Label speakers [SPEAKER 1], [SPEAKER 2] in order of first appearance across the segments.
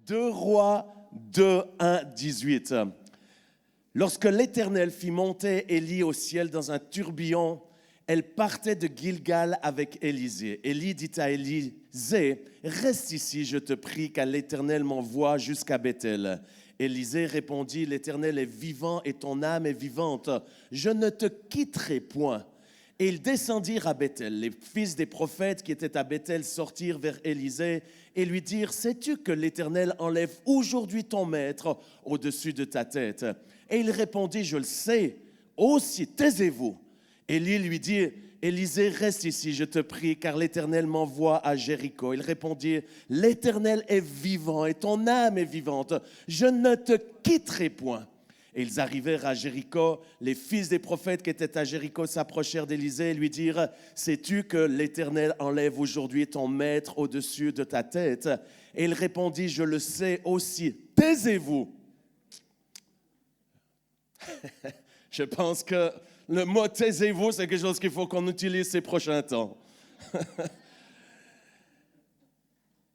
[SPEAKER 1] 2 Rois 2, 1, 18. Lorsque l'Éternel fit monter Élie au ciel dans un tourbillon, elle partait de Gilgal avec Élisée. Élie dit à Élisée, « Reste ici, je te prie, car l'Éternel m'envoie jusqu'à Béthel. » Élisée répondit, « L'Éternel est vivant et ton âme est vivante. Je ne te quitterai point. » Et ils descendirent à Béthel. Les fils des prophètes qui étaient à Béthel sortirent vers Élisée et lui dirent, « Sais-tu que l'Éternel enlève aujourd'hui ton maître au-dessus de ta tête ?» Et il répondit, « Je le sais. Aussi, taisez-vous. » Élie lui dit, « Élisée, reste ici, je te prie, car l'Éternel m'envoie à Jéricho. » Il répondit, « L'Éternel est vivant et ton âme est vivante. Je ne te quitterai point. » Et ils arrivèrent à Jéricho. Les fils des prophètes qui étaient à Jéricho s'approchèrent d'Élisée et lui dirent, « Sais-tu que l'Éternel enlève aujourd'hui ton maître au-dessus de ta tête ?» Et il répondit, « Je le sais aussi. Taisez-vous. » Je pense que le mot « taisez-vous », c'est quelque chose qu'il faut qu'on utilise ces prochains temps.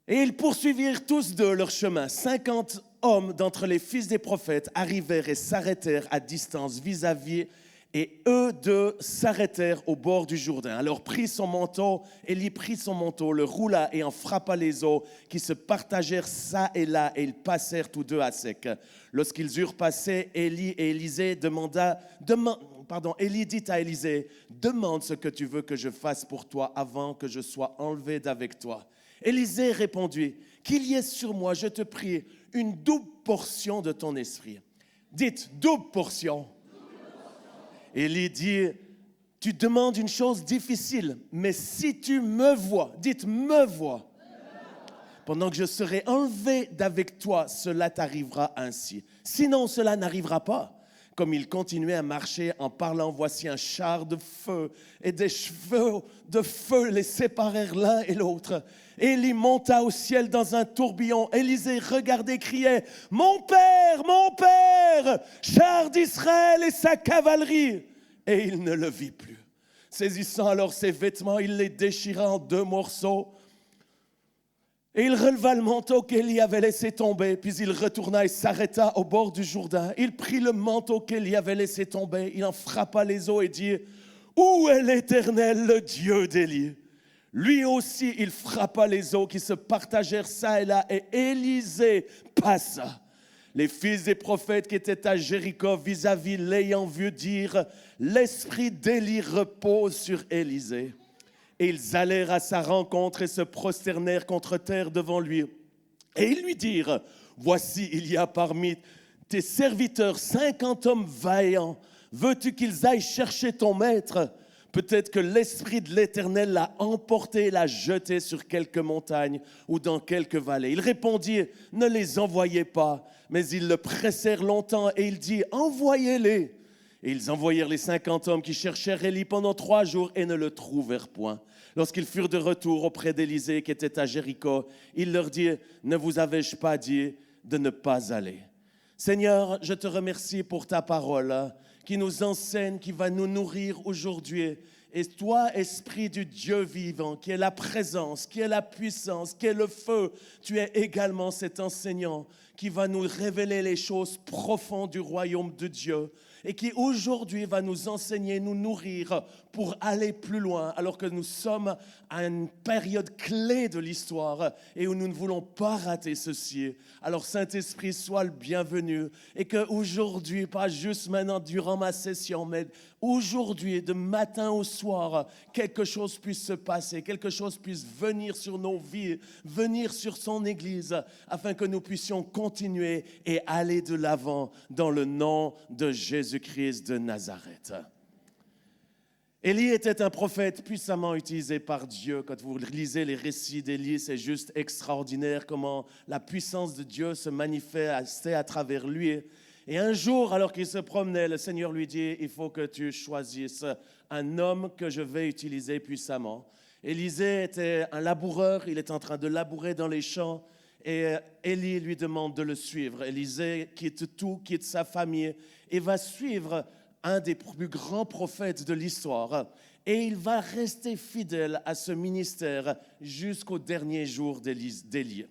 [SPEAKER 1] Et ils poursuivirent tous deux leur chemin. 50 hommes d'entre les fils des prophètes arrivèrent et s'arrêtèrent à distance vis-à-vis, et eux deux s'arrêtèrent au bord du Jourdain. Alors prit son manteau, Élie prit son manteau, le roula et en frappa les eaux qui se partagèrent çà et là, et ils passèrent tous deux à sec. Lorsqu'ils eurent passé, Élie dit à Élisée, « Demande ce que tu veux que je fasse pour toi avant que je sois enlevé d'avec toi. » Élisée répondit, « Qu'il y ait sur moi, je te prie, une double portion de ton esprit. » Dites, double portion. Élie dit, « Tu demandes une chose difficile, mais si tu me vois, dites, me vois. Pendant que je serai enlevé d'avec toi, cela t'arrivera ainsi. Sinon, cela n'arrivera pas. » Comme il continuait à marcher en parlant, voici un char de feu et des chevaux de feu les séparèrent l'un et l'autre. Élie monta au ciel dans un tourbillon. Élisée regardait, criait, « Mon père, char d'Israël et sa cavalerie !» Et il ne le vit plus. Saisissant alors ses vêtements, il les déchira en 2 morceaux. Et il releva le manteau qu'Élie avait laissé tomber, puis il retourna et s'arrêta au bord du Jourdain. Il prit le manteau qu'Élie avait laissé tomber, il en frappa les eaux et dit, « Où est l'Éternel, le Dieu d'Élie ?» Lui aussi, il frappa les eaux qui se partagèrent çà et là, et Élisée passa. Les fils des prophètes qui étaient à Jéricho vis-à-vis l'ayant vu dire, « L'esprit d'Élie repose sur Élisée. » Et ils allèrent à sa rencontre et se prosternèrent contre terre devant lui. Et ils lui dirent, « Voici, il y a parmi tes serviteurs 50 hommes vaillants. Veux-tu qu'ils aillent chercher ton maître ? Peut-être que l'Esprit de l'Éternel l'a emporté et l'a jeté sur quelque montagne ou dans quelque vallée. » Il répondit, « Ne les envoyez pas. » Mais ils le pressèrent longtemps et il dit, « Envoyez-les. » Et ils envoyèrent les 50 hommes qui cherchèrent Élie pendant 3 jours et ne le trouvèrent point. Lorsqu'ils furent de retour auprès d'Élisée qui était à Jéricho, il leur dit, « Ne vous avais-je pas dit de ne pas aller ?» Seigneur, je te remercie pour ta parole qui nous enseigne, qui va nous nourrir aujourd'hui. Et toi, Esprit du Dieu vivant, qui est la présence, qui est la puissance, qui est le feu, tu es également cet enseignant qui va nous révéler les choses profondes du royaume de Dieu et qui aujourd'hui va nous enseigner, nous nourrir pour aller plus loin alors que nous sommes à une période clé de l'histoire et où nous ne voulons pas rater ceci. Alors Saint-Esprit, sois le bienvenu et qu'aujourd'hui, pas juste maintenant durant ma session, mais aujourd'hui, de matin au soir, quelque chose puisse se passer, quelque chose puisse venir sur nos vies, venir sur son Église, afin que nous puissions continuer et aller de l'avant dans le nom de Jésus-Christ de Nazareth. Élie était un prophète puissamment utilisé par Dieu. Quand vous lisez les récits d'Élie, c'est juste extraordinaire comment la puissance de Dieu se manifestait à travers lui. Et un jour, alors qu'il se promenait, le Seigneur lui dit, « Il faut que tu choisisses un homme que je vais utiliser puissamment. » Élisée était un laboureur, il est en train de labourer dans les champs et Élie lui demande de le suivre. Élisée quitte tout, quitte sa famille et va suivre un des plus grands prophètes de l'histoire. Et il va rester fidèle à ce ministère jusqu'au dernier jour d'Élie.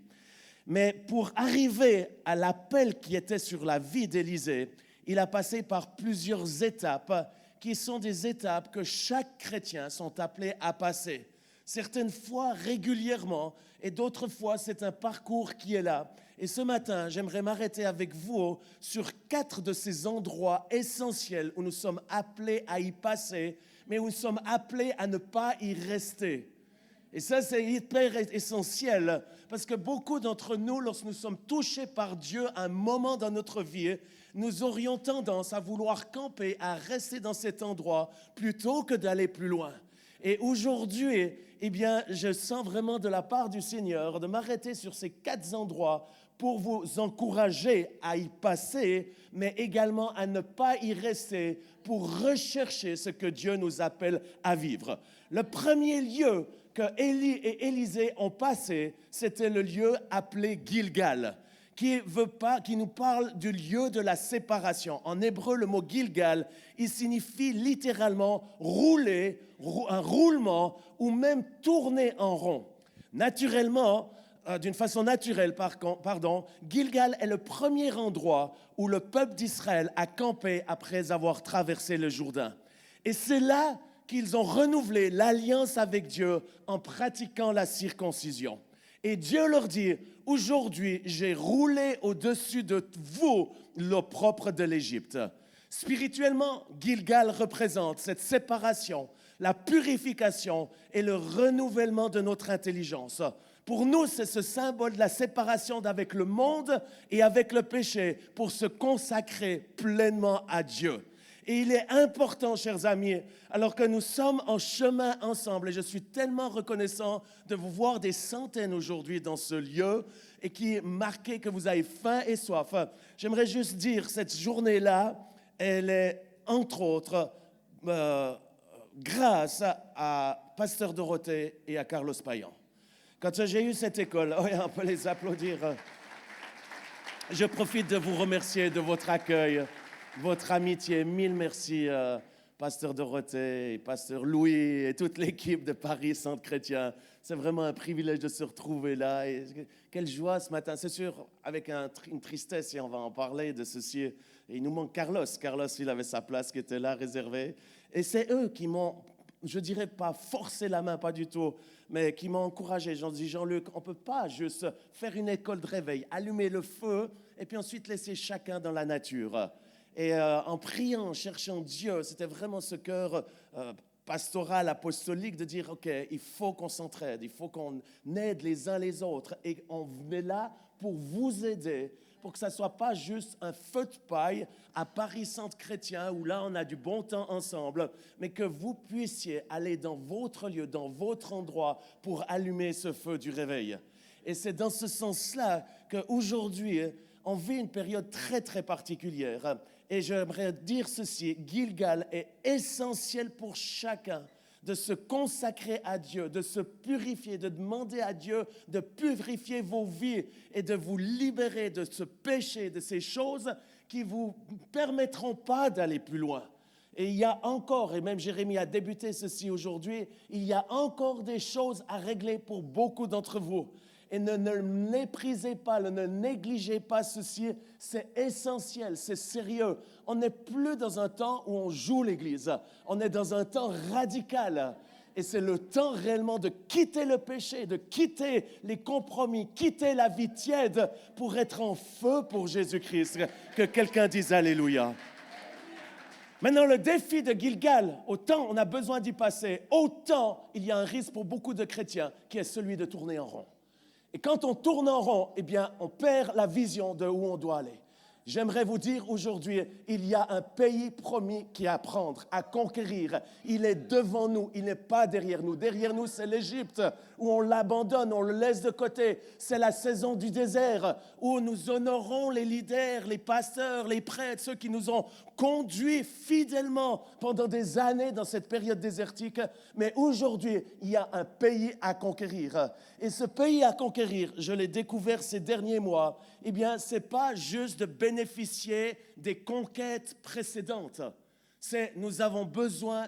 [SPEAKER 1] Mais pour arriver à l'appel qui était sur la vie d'Élisée, il a passé par plusieurs étapes qui sont des étapes que chaque chrétien sont appelés à passer. Certaines fois régulièrement et d'autres fois c'est un parcours qui est là. Et ce matin, j'aimerais m'arrêter avec vous sur 4 de ces endroits essentiels où nous sommes appelés à y passer, mais où nous sommes appelés à ne pas y rester. Et ça, c'est hyper essentiel parce que beaucoup d'entre nous, lorsque nous sommes touchés par Dieu à un moment dans notre vie, nous aurions tendance à vouloir camper, à rester dans cet endroit plutôt que d'aller plus loin. Et aujourd'hui, eh bien, je sens vraiment de la part du Seigneur de m'arrêter sur ces 4 endroits pour vous encourager à y passer, mais également à ne pas y rester pour rechercher ce que Dieu nous appelle à vivre. Le premier lieu que Élie et Élisée ont passé, c'était le lieu appelé Gilgal, qui nous parle du lieu de la séparation. En hébreu, le mot Gilgal, il signifie littéralement rouler, un roulement ou même tourner en rond. Naturellement, d'une façon naturelle, Gilgal est le premier endroit où le peuple d'Israël a campé après avoir traversé le Jourdain. Et c'est là qu'ils ont renouvelé l'alliance avec Dieu en pratiquant la circoncision. Et Dieu leur dit, aujourd'hui, j'ai roulé au-dessus de vous l'opprobre de l'Égypte. Spirituellement, Gilgal représente cette séparation, la purification et le renouvellement de notre intelligence. Pour nous, c'est ce symbole de la séparation avec le monde et avec le péché pour se consacrer pleinement à Dieu. Et il est important, chers amis, alors que nous sommes en chemin ensemble, et je suis tellement reconnaissant de vous voir des centaines aujourd'hui dans ce lieu et qui est marqué que vous avez faim et soif. J'aimerais juste dire, cette journée-là, elle est entre autres grâce à Pasteur Dorothée et à Carlos Payan. Quand j'ai eu cette école, on peut les applaudir. Je profite de vous remercier de votre accueil, votre amitié. Mille merci, Pasteur Dorothée, Pasteur Louis et toute l'équipe de Paris Centre Chrétien. C'est vraiment un privilège de se retrouver là. Et quelle joie ce matin. C'est sûr, avec une tristesse, et on va en parler de ceci. Et il nous manque Carlos. Carlos, il avait sa place qui était là, réservée. Et c'est eux qui m'ont, je ne dirais pas forcé la main, pas du tout, mais qui m'ont encouragé. J'en dis, Jean-Luc, on ne peut pas juste faire une école de réveil, allumer le feu et puis ensuite laisser chacun dans la nature. Et en priant, en cherchant Dieu, c'était vraiment ce cœur pastoral, apostolique de dire, OK, il faut qu'on s'entraide, il faut qu'on aide les uns les autres. Et on est là pour vous aider, pour que ça ne soit pas juste un feu de paille à Paris Centre Chrétien où là on a du bon temps ensemble, mais que vous puissiez aller dans votre lieu, dans votre endroit pour allumer ce feu du réveil. Et c'est dans ce sens-là qu'aujourd'hui, on vit une période très, très particulière. Et j'aimerais dire ceci, Gilgal est essentiel pour chacun de se consacrer à Dieu, de se purifier, de demander à Dieu de purifier vos vies et de vous libérer de ce péché, de ces choses qui ne vous permettront pas d'aller plus loin. Et il y a encore, et même Jérémie a débuté ceci aujourd'hui, il y a encore des choses à régler pour beaucoup d'entre vous. Et ne méprisez pas, ne négligez pas ceci, c'est essentiel, c'est sérieux. On n'est plus dans un temps où on joue l'Église, on est dans un temps radical. Et c'est le temps réellement de quitter le péché, de quitter les compromis, quitter la vie tiède pour être en feu pour Jésus-Christ. Que quelqu'un dise Alléluia. Maintenant, le défi de Gilgal, autant on a besoin d'y passer, autant il y a un risque pour beaucoup de chrétiens qui est celui de tourner en rond. Et quand on tourne en rond, eh bien, on perd la vision de où on doit aller. J'aimerais vous dire aujourd'hui, il y a un pays promis qui est à prendre, à conquérir. Il est devant nous, il n'est pas derrière nous. Derrière nous, c'est l'Égypte, où on l'abandonne, on le laisse de côté. C'est la saison du désert, où nous honorons les leaders, les pasteurs, les prêtres, ceux qui nous ont conduits fidèlement pendant des années dans cette période désertique. Mais aujourd'hui, il y a un pays à conquérir. Et ce pays à conquérir, je l'ai découvert ces derniers mois, eh bien, ce n'est pas juste de bénéficier des conquêtes précédentes. Nous avons besoin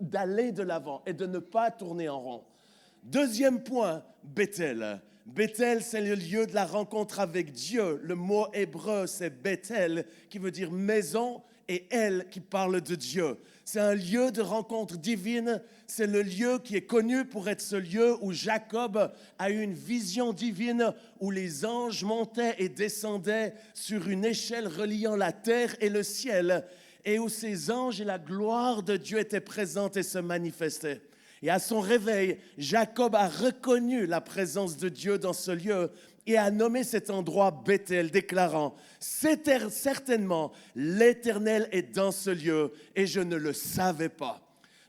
[SPEAKER 1] d'aller de l'avant et de ne pas tourner en rond. Deuxième point, Bethel. Bethel, c'est le lieu de la rencontre avec Dieu. Le mot hébreu, c'est Bethel, qui veut dire maison, et El, qui parle de Dieu. C'est un lieu de rencontre divine. C'est le lieu qui est connu pour être ce lieu où Jacob a eu une vision divine, où les anges montaient et descendaient sur une échelle reliant la terre et le ciel, et où ces anges et la gloire de Dieu étaient présentes et se manifestaient. Et à son réveil, Jacob a reconnu la présence de Dieu dans ce lieu et a nommé cet endroit Bethel, déclarant « Certainement, l'Éternel est dans ce lieu et je ne le savais pas. »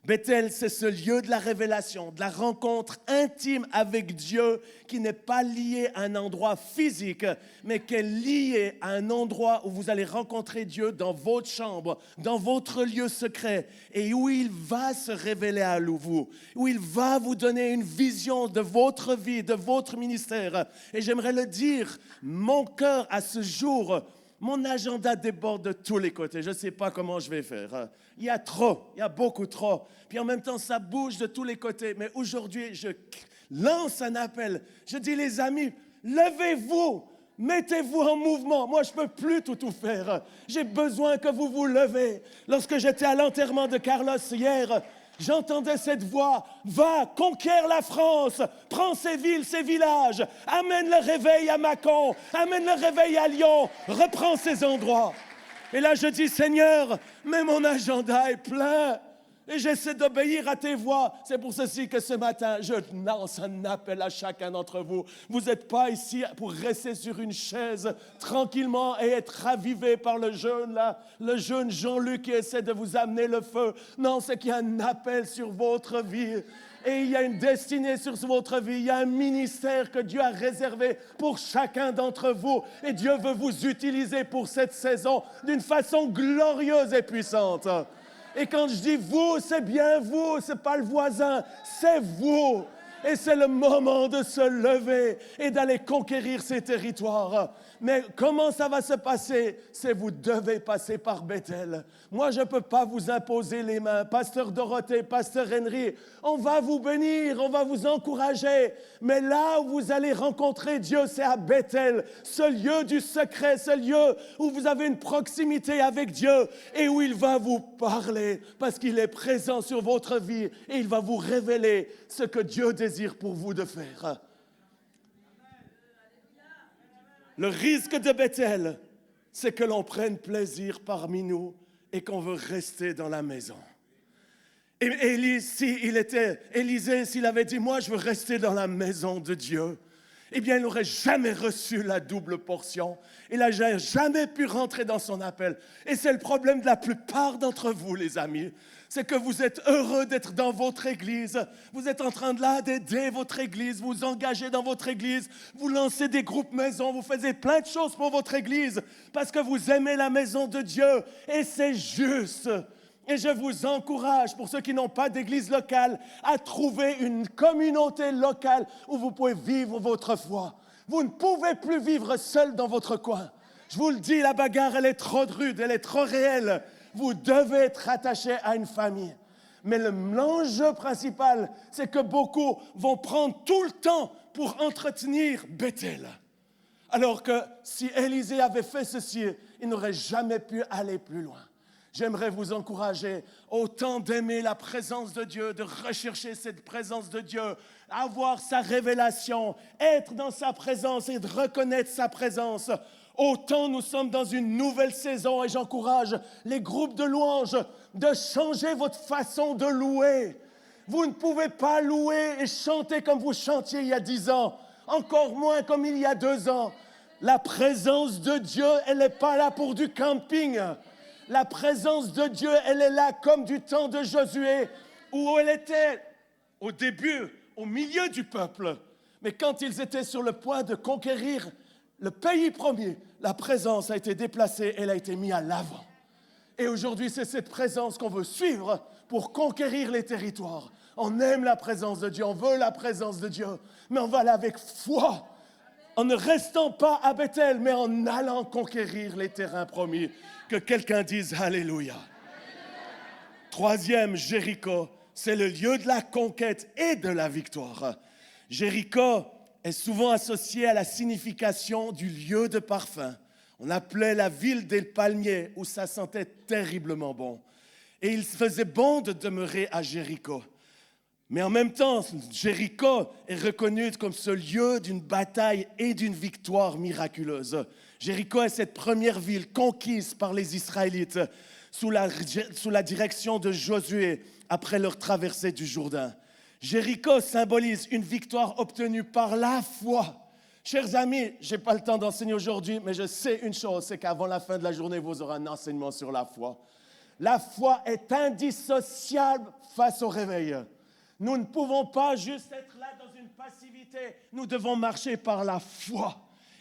[SPEAKER 1] Bethel, c'est ce lieu de la révélation, de la rencontre intime avec Dieu qui n'est pas lié à un endroit physique, mais qui est lié à un endroit où vous allez rencontrer Dieu dans votre chambre, dans votre lieu secret, et où il va se révéler à vous, où il va vous donner une vision de votre vie, de votre ministère. Et j'aimerais le dire, mon cœur à ce jour, mon agenda déborde de tous les côtés. Je ne sais pas comment je vais faire. Il y a trop, il y a beaucoup trop. Puis en même temps, ça bouge de tous les côtés. Mais aujourd'hui, je lance un appel. Je dis, les amis, levez-vous, mettez-vous en mouvement. Moi, je ne peux plus tout faire. J'ai besoin que vous vous levez. Lorsque j'étais à l'enterrement de Carlos hier, j'entendais cette voix, va, conquiert la France, prends ses villes, ses villages, amène le réveil à Mâcon, amène le réveil à Lyon, reprends ces endroits. Et là, je dis, Seigneur, mais mon agenda est plein. Et j'essaie d'obéir à tes voix. C'est pour ceci que ce matin, je lance un appel à chacun d'entre vous. Vous n'êtes pas ici pour rester sur une chaise tranquillement et être ravivé par le jeune, là, le jeune Jean-Luc qui essaie de vous amener le feu. Non, c'est qu'il y a un appel sur votre vie. Et il y a une destinée sur votre vie. Il y a un ministère que Dieu a réservé pour chacun d'entre vous. Et Dieu veut vous utiliser pour cette saison d'une façon glorieuse et puissante. Et quand je dis vous, c'est bien vous, c'est pas le voisin, c'est vous. Et c'est le moment de se lever et d'aller conquérir ces territoires. Mais comment ça va se passer? C'est vous devez passer par Bethel. Moi, je ne peux pas vous imposer les mains. Pasteur Dorothée, Pasteur Henry, on va vous bénir, on va vous encourager. Mais là où vous allez rencontrer Dieu, c'est à Bethel, ce lieu du secret, ce lieu où vous avez une proximité avec Dieu et où il va vous parler parce qu'il est présent sur votre vie et il va vous révéler ce que Dieu désire pour vous de faire. Le risque de Bethel, c'est que l'on prenne plaisir parmi nous et qu'on veut rester dans la maison. Et Élisée, s'il avait dit « Moi, je veux rester dans la maison de Dieu », eh bien, il n'aurait jamais reçu la double portion. Il n'aurait jamais pu rentrer dans son appel. Et c'est le problème de la plupart d'entre vous, les amis. C'est que vous êtes heureux d'être dans votre église. Vous êtes en train d'aider votre église, vous engagez dans votre église, vous lancez des groupes maison, vous faites plein de choses pour votre église parce que vous aimez la maison de Dieu. Et c'est juste. Et je vous encourage, pour ceux qui n'ont pas d'église locale, à trouver une communauté locale où vous pouvez vivre votre foi. Vous ne pouvez plus vivre seul dans votre coin. Je vous le dis, la bagarre, elle est trop rude, elle est trop réelle. Vous devez être attaché à une famille. Mais l'enjeu principal, c'est que beaucoup vont prendre tout le temps pour entretenir Bethel. Alors que si Élisée avait fait ceci, il n'aurait jamais pu aller plus loin. J'aimerais vous encourager autant d'aimer la présence de Dieu, de rechercher cette présence de Dieu, avoir sa révélation, être dans sa présence et de reconnaître sa présence. Autant nous sommes dans une nouvelle saison et j'encourage les groupes de louanges de changer votre façon de louer. Vous ne pouvez pas louer et chanter comme vous chantiez il y a 10 ans, encore moins comme il y a 2 ans. La présence de Dieu, elle n'est pas là pour du camping. La présence de Dieu, elle est là comme du temps de Josué, où elle était au début, au milieu du peuple. Mais quand ils étaient sur le point de conquérir le pays promis, la présence a été déplacée, elle a été mise à l'avant. Et aujourd'hui, c'est cette présence qu'on veut suivre pour conquérir les territoires. On aime la présence de Dieu, on veut la présence de Dieu, mais on va là avec foi, en ne restant pas à Bethel, mais en allant conquérir les terrains promis. Que quelqu'un dise Alléluia. Troisième, Jéricho, c'est le lieu de la conquête et de la victoire. Jéricho est souvent associée à la signification du lieu de parfum. On appelait la ville des palmiers où ça sentait terriblement bon. Et il faisait bon de demeurer à Jéricho. Mais en même temps, Jéricho est reconnu comme ce lieu d'une bataille et d'une victoire miraculeuse. Jéricho est cette première ville conquise par les Israélites sous la direction de Josué après leur traversée du Jourdain. Jéricho symbolise une victoire obtenue par la foi. Chers amis, je n'ai pas le temps d'enseigner aujourd'hui, mais je sais une chose, c'est qu'avant la fin de la journée, vous aurez un enseignement sur la foi. La foi est indissociable face au réveil. Nous ne pouvons pas juste être là dans une passivité. Nous devons marcher par la foi.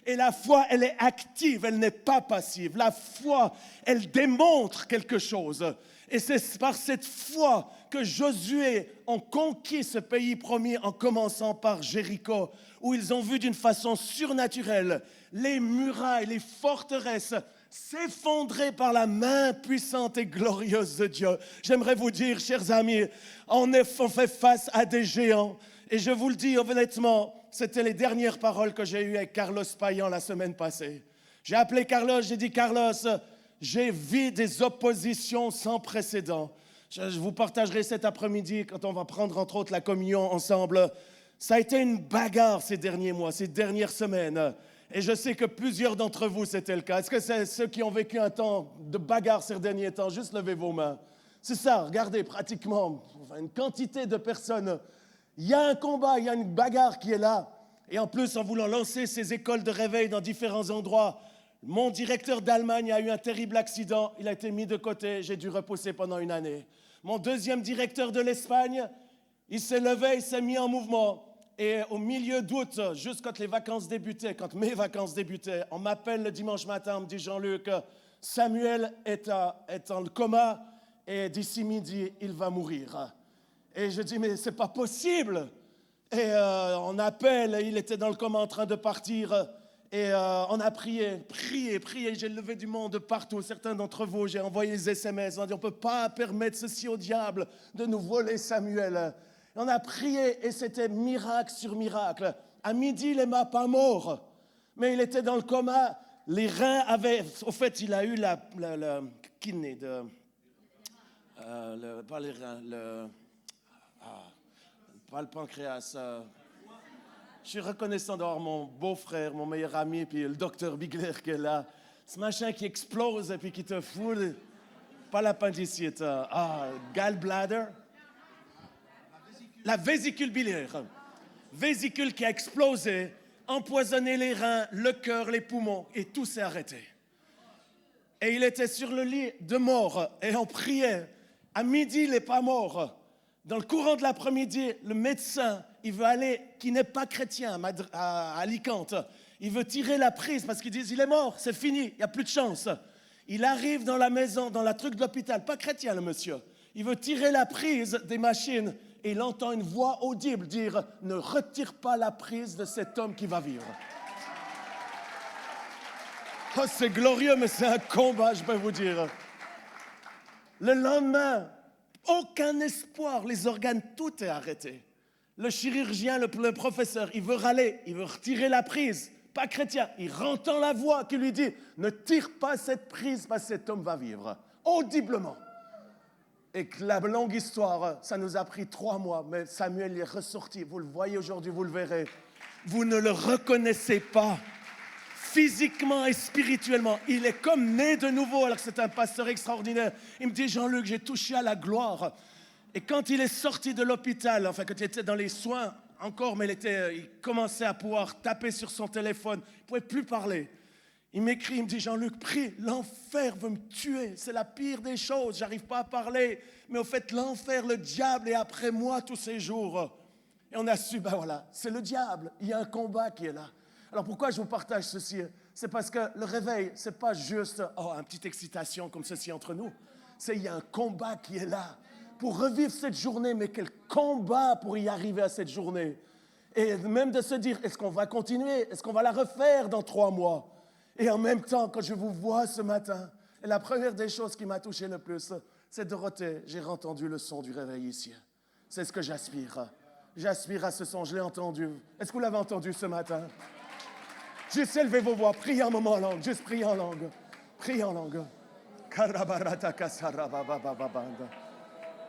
[SPEAKER 1] Et la foi, elle est active, elle n'est pas passive. La foi, elle démontre quelque chose. Et c'est par cette foi que Josué a conquis ce pays promis en commençant par Jéricho, où ils ont vu d'une façon surnaturelle les murailles, les forteresses s'effondrer par la main puissante et glorieuse de Dieu. J'aimerais vous dire, chers amis, on fait face à des géants. Et je vous le dis honnêtement, c'était les dernières paroles que j'ai eues avec Carlos Payan la semaine passée. J'ai appelé Carlos, j'ai dit, Carlos, j'ai vu des oppositions sans précédent. Je vous partagerai cet après-midi quand on va prendre entre autres la communion ensemble. Ça a été une bagarre ces derniers mois, ces dernières semaines. Et je sais que plusieurs d'entre vous, c'était le cas. Est-ce que c'est ceux qui ont vécu un temps de bagarre ces derniers temps? Juste levez vos mains. C'est ça, regardez, pratiquement une quantité de personnes. Il y a un combat, il y a une bagarre qui est là. Et en plus, en voulant lancer ces écoles de réveil dans différents endroits, mon directeur d'Allemagne a eu un terrible accident. Il a été mis de côté. J'ai dû repousser pendant une année. Mon deuxième directeur de l'Espagne, il s'est levé, il s'est mis en mouvement. Et au milieu d'août, juste quand les vacances débutaient, quand mes vacances débutaient, on m'appelle le dimanche matin, on me dit, Jean-Luc, Samuel est en coma et d'ici midi, il va mourir. Et je dis, mais c'est pas possible. Et on appelle, il était dans le coma en train de partir. Et on a prié. J'ai levé du monde partout. Certains d'entre vous, j'ai envoyé des SMS. On a dit, on ne peut pas permettre ceci au diable de nous voler Samuel. On a prié et c'était miracle sur miracle. À midi, il n'est pas mort, mais il était dans le coma. Les reins avaient... Au fait, il a eu le kidney pas les reins, pas le pancréas. Je suis reconnaissant d'avoir mon beau-frère, mon meilleur ami, puis le docteur Bigler qui est là. Ce machin qui explose et puis qui te fout. Pas l'appendicite. Gallbladder. La vésicule biliaire. Vésicule qui a explosé, empoisonné les reins, le cœur, les poumons, et tout s'est arrêté. Et il était sur le lit de mort, et on priait. À midi, il n'est pas mort. Dans le courant de l'après-midi, le médecin, il veut aller, qui n'est pas chrétien, à Alicante, il veut tirer la prise parce qu'ils disent, il est mort, c'est fini, il n'y a plus de chance. Il arrive dans la maison, dans la truc de l'hôpital, pas chrétien le monsieur. Il veut tirer la prise des machines et il entend une voix audible dire « Ne retire pas la prise de cet homme qui va vivre. » Oh, c'est glorieux, mais c'est un combat, je peux vous dire. Le lendemain, aucun espoir, les organes, tout est arrêté. Le chirurgien, le professeur, il veut râler, il veut retirer la prise, pas chrétien. Il entend la voix qui lui dit « Ne tire pas cette prise parce que cet homme va vivre. » Audiblement. Et que la longue histoire, ça nous a pris 3 mois, mais Samuel est ressorti. Vous le voyez aujourd'hui, vous le verrez. Vous ne le reconnaissez pas. Physiquement et spirituellement, il est comme né de nouveau, alors que c'est un pasteur extraordinaire. Il me dit, Jean-Luc, j'ai touché à la gloire. Et quand il est sorti de l'hôpital, enfin quand il était dans les soins encore, mais il commençait à pouvoir taper sur son téléphone, il ne pouvait plus parler. Il m'écrit, il me dit, Jean-Luc, prie, l'enfer veut me tuer, c'est la pire des choses, j'arrive pas à parler. Mais au fait, l'enfer, le diable est après moi tous ces jours. Et on a su, ben voilà, c'est le diable, il y a un combat qui est là. Alors pourquoi je vous partage ceci? C'est parce que le réveil, ce n'est pas juste une petite excitation comme ceci entre nous. Il y a un combat qui est là pour revivre cette journée, mais quel combat pour y arriver à cette journée. Et même de se dire, est-ce qu'on va continuer? Est-ce qu'on va la refaire dans 3 mois? Et en même temps, quand je vous vois ce matin, et la première des choses qui m'a touché le plus, c'est Dorothée, j'ai entendu le son du réveil ici. C'est ce que j'aspire. J'aspire à ce son, je l'ai entendu. Est-ce que vous l'avez entendu ce matin? Juste élevez vos voix, priez un moment en langue, juste priez en langue. Priez en langue.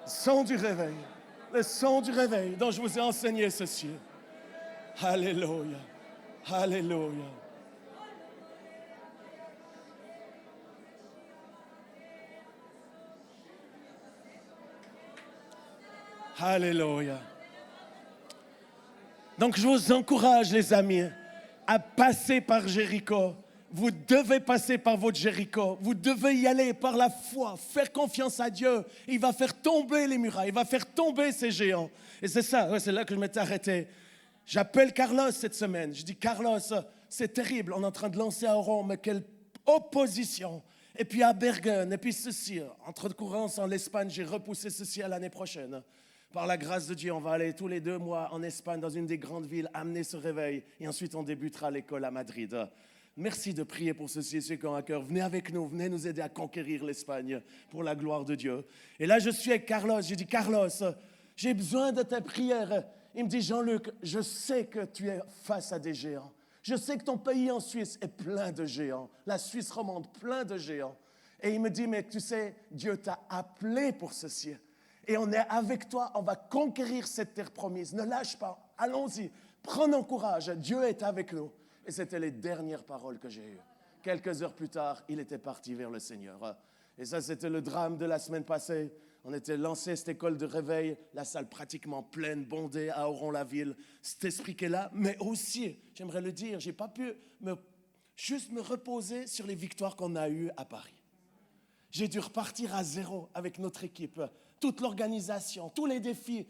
[SPEAKER 1] Son du réveil, le son du réveil dont je vous ai enseigné ceci. Alléluia, alléluia. Alléluia. Donc je vous encourage les amis à passer par Jéricho. Vous devez passer par votre Jéricho. Vous devez y aller par la foi, faire confiance à Dieu. Il va faire tomber les murailles, il va faire tomber ces géants. Et c'est ça, c'est là que je m'étais arrêté. J'appelle Carlos cette semaine. Je dis, Carlos, c'est terrible, on est en train de lancer à Rome, mais quelle opposition. Et puis à Bergen, et puis ceci. Entre courants en Espagne, j'ai repoussé ceci à l'année prochaine. Par la grâce de Dieu, on va aller tous les 2 mois en Espagne, dans une des grandes villes, amener ce réveil. Et ensuite, on débutera l'école à Madrid. Merci de prier pour ceci, ceux qui ont à cœur. Venez avec nous, venez nous aider à conquérir l'Espagne pour la gloire de Dieu. Et là, je suis avec Carlos. J'ai dit, Carlos, j'ai besoin de ta prière. Il me dit, Jean-Luc, je sais que tu es face à des géants. Je sais que ton pays en Suisse est plein de géants. La Suisse romande, plein de géants. Et il me dit, mais tu sais, Dieu t'a appelé pour ceci. Et on est avec toi, on va conquérir cette terre promise. Ne lâche pas, allons-y, prenons courage, Dieu est avec nous. Et c'était les dernières paroles que j'ai eues. Quelques heures plus tard, il était parti vers le Seigneur. Et ça, c'était le drame de la semaine passée. On était lancé cette école de réveil, la salle pratiquement pleine, bondée à Oron-la-Ville. Cet esprit qui est là, mais aussi, j'aimerais le dire, je n'ai pas pu juste me reposer sur les victoires qu'on a eues à Paris. J'ai dû repartir à zéro avec notre équipe. Toute l'organisation, tous les défis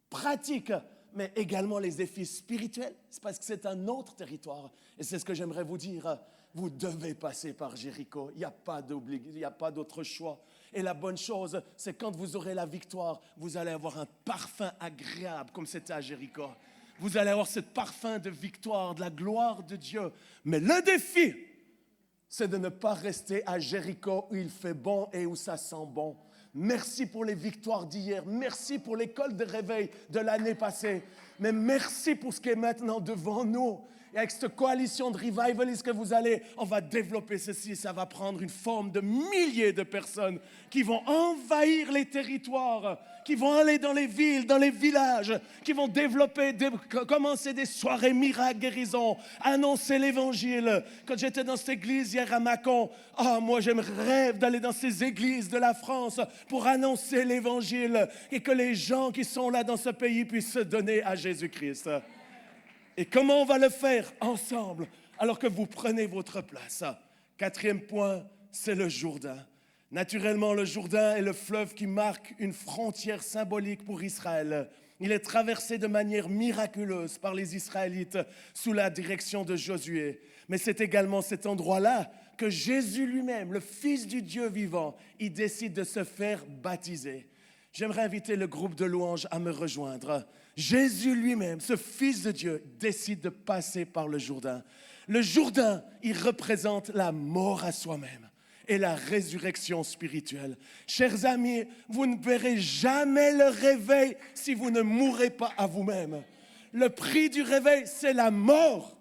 [SPEAKER 1] pratiques, mais également les défis spirituels. C'est parce que c'est un autre territoire. Et c'est ce que j'aimerais vous dire. Vous devez passer par Jéricho. Il n'y a pas d'autre choix. Et la bonne chose, c'est quand vous aurez la victoire, vous allez avoir un parfum agréable, comme c'était à Jéricho. Vous allez avoir ce parfum de victoire, de la gloire de Dieu. Mais le défi, c'est de ne pas rester à Jéricho où il fait bon et où ça sent bon. Merci pour les victoires d'hier. Merci pour l'école de réveil de l'année passée. Mais merci pour ce qui est maintenant devant nous. Et avec cette coalition de revivalistes que vous allez, on va développer ceci. Ça va prendre une forme de milliers de personnes qui vont envahir les territoires, qui vont aller dans les villes, dans les villages, qui vont commencer des soirées miracles guérison, annoncer l'évangile. Quand j'étais dans cette église hier à Mâcon, moi je rêve d'aller dans ces églises de la France pour annoncer l'évangile et que les gens qui sont là dans ce pays puissent se donner à Jésus-Christ. Et comment on va le faire? Ensemble, alors que vous prenez votre place. 4e point, c'est le Jourdain. Naturellement, le Jourdain est le fleuve qui marque une frontière symbolique pour Israël. Il est traversé de manière miraculeuse par les Israélites sous la direction de Josué. Mais c'est également cet endroit-là que Jésus lui-même, le Fils du Dieu vivant, il décide de se faire baptiser. J'aimerais inviter le groupe de louanges à me rejoindre. Jésus lui-même, ce Fils de Dieu, décide de passer par le Jourdain. Le Jourdain, il représente la mort à soi-même et la résurrection spirituelle. Chers amis, vous ne verrez jamais le réveil si vous ne mourrez pas à vous-même. Le prix du réveil, c'est la mort.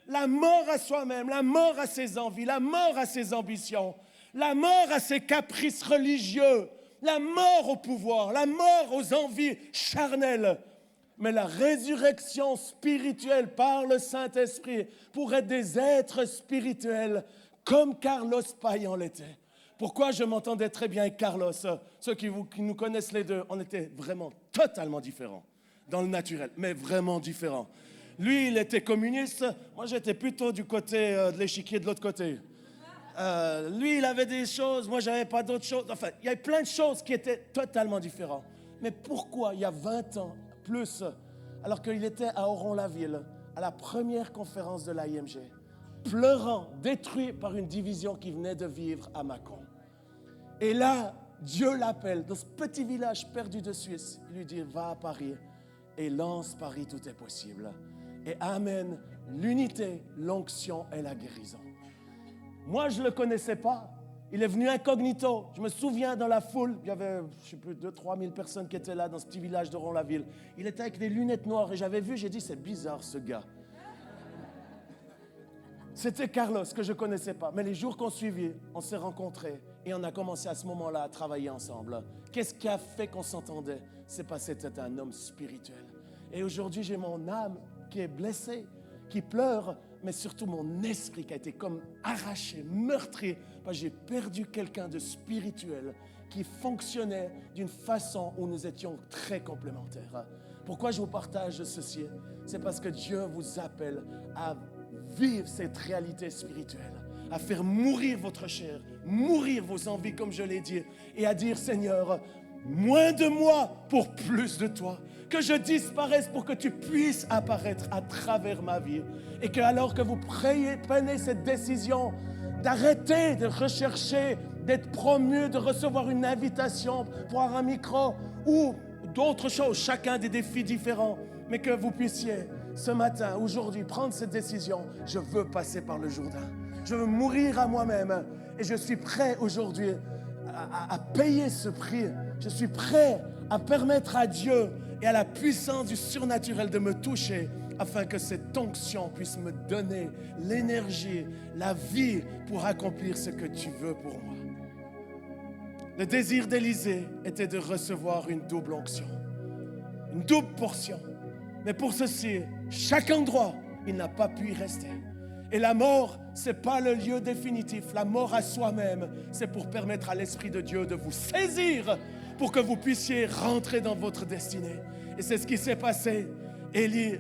[SPEAKER 1] La mort à soi-même, la mort à ses envies, la mort à ses ambitions, la mort à ses caprices religieux, la mort au pouvoir, la mort aux envies charnelles. Mais la résurrection spirituelle par le Saint-Esprit pour être des êtres spirituels comme Carlos Payan l'était. Pourquoi je m'entendais très bien avec Carlos? Ceux qui nous connaissent les deux, on était vraiment totalement différents dans le naturel, mais vraiment différents. Lui, il était communiste, moi j'étais plutôt du côté de l'échiquier de l'autre côté. Lui, il avait des choses, moi j'avais pas d'autres choses. Enfin, il y avait plein de choses qui étaient totalement différentes. Mais pourquoi, il y a 20 ans, plus, alors qu'il était à Oron-la-Ville, à la première conférence de l'AIMG, pleurant, détruit par une division qui venait de vivre à Mâcon. Et là, Dieu l'appelle dans ce petit village perdu de Suisse. Il lui dit, va à Paris et lance Paris, tout est possible. Et amène l'unité, l'onction et la guérison. Moi, je ne le connaissais pas. Il est venu incognito. Je me souviens dans la foule, il y avait, je ne sais plus, 2-3 000 personnes qui étaient là dans ce petit village de Rons-la-Ville. Il était avec des lunettes noires et j'avais vu, j'ai dit, c'est bizarre ce gars. C'était Carlos que je ne connaissais pas. Mais les jours qu'on suivit, on s'est rencontrés et on a commencé à ce moment-là à travailler ensemble. Qu'est-ce qui a fait qu'on s'entendait? C'est parce que c'était un homme spirituel. Et aujourd'hui, j'ai mon âme qui est blessée, qui pleure, mais surtout mon esprit qui a été comme arraché, meurtri, parce que j'ai perdu quelqu'un de spirituel qui fonctionnait d'une façon où nous étions très complémentaires. Pourquoi je vous partage ceci? C'est parce que Dieu vous appelle à vivre cette réalité spirituelle, à faire mourir votre chair, mourir vos envies, comme je l'ai dit, et à dire, Seigneur, moins de moi pour plus de toi. Que je disparaisse pour que tu puisses apparaître à travers ma vie. Et que alors que vous prenez cette décision d'arrêter de rechercher, d'être promu, de recevoir une invitation pour avoir un micro ou d'autres choses, chacun des défis différents, mais que vous puissiez ce matin, aujourd'hui, prendre cette décision. Je veux passer par le Jourdain. Je veux mourir à moi-même et je suis prêt aujourd'hui à payer ce prix. Je suis prêt à permettre à Dieu et à la puissance du surnaturel de me toucher afin que cette onction puisse me donner l'énergie, la vie pour accomplir ce que tu veux pour moi. Le désir d'Élisée était de recevoir une double onction, une double portion. Mais pour ceci, chaque endroit, il n'a pas pu y rester. Et la mort, ce n'est pas le lieu définitif. La mort à soi-même, c'est pour permettre à l'Esprit de Dieu de vous saisir pour que vous puissiez rentrer dans votre destinée. Et c'est ce qui s'est passé. Élie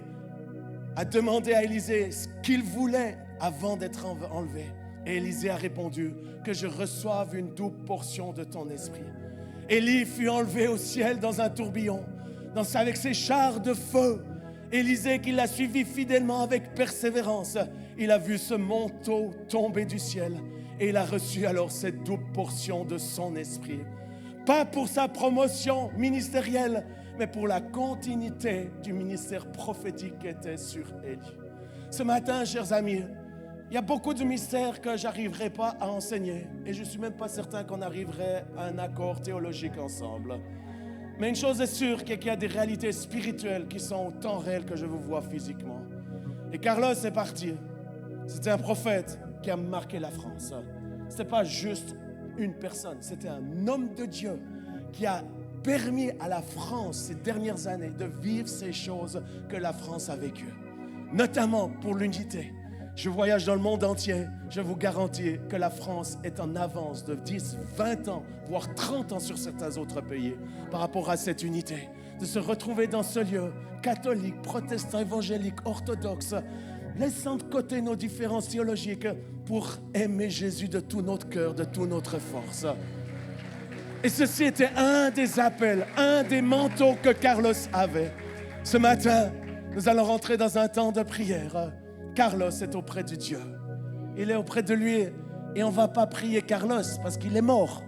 [SPEAKER 1] a demandé à Élisée ce qu'il voulait avant d'être enlevé. Et Élisée a répondu que je reçoive une double portion de ton esprit. Élie fut enlevé au ciel dans un tourbillon, avec ses chars de feu. Élisée, qui l'a suivi fidèlement avec persévérance, il a vu ce manteau tomber du ciel et il a reçu alors cette double portion de son esprit. Pas pour sa promotion ministérielle, mais pour la continuité du ministère prophétique qui était sur Élie. Ce matin, chers amis, il y a beaucoup de mystères que je n'arriverai pas à enseigner et je ne suis même pas certain qu'on arriverait à un accord théologique ensemble. Mais une chose est sûre, c'est qu'il y a des réalités spirituelles qui sont autant réelles que je vous vois physiquement. Et Carlos est parti. C'était un prophète qui a marqué la France. Ce n'était pas juste une personne, c'était un homme de Dieu qui a permis à la France ces dernières années de vivre ces choses que la France a vécues, notamment pour l'unité. Je voyage dans le monde entier, je vous garantis que la France est en avance de 10, 20 ans, voire 30 ans sur certains autres pays par rapport à cette unité. De se retrouver dans ce lieu, catholique, protestant, évangélique, orthodoxe, laissant de côté nos différences théologiques pour aimer Jésus de tout notre cœur, de toute notre force. Et ceci était un des appels, un des manteaux que Carlos avait. Ce matin, nous allons rentrer dans un temps de prière. Carlos est auprès de Dieu. Il est auprès de lui et on ne va pas prier Carlos parce qu'il est mort.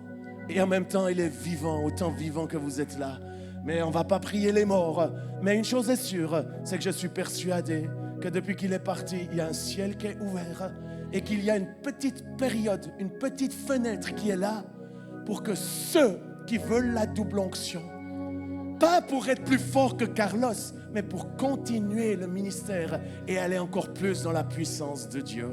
[SPEAKER 1] Et en même temps, il est vivant, autant vivant que vous êtes là. Mais on ne va pas prier les morts. Mais une chose est sûre, c'est que je suis persuadé que depuis qu'il est parti, il y a un ciel qui est ouvert et qu'il y a une petite période, une petite fenêtre qui est là pour que ceux qui veulent la double onction, pas pour être plus fort que Carlos, mais pour continuer le ministère et aller encore plus dans la puissance de Dieu.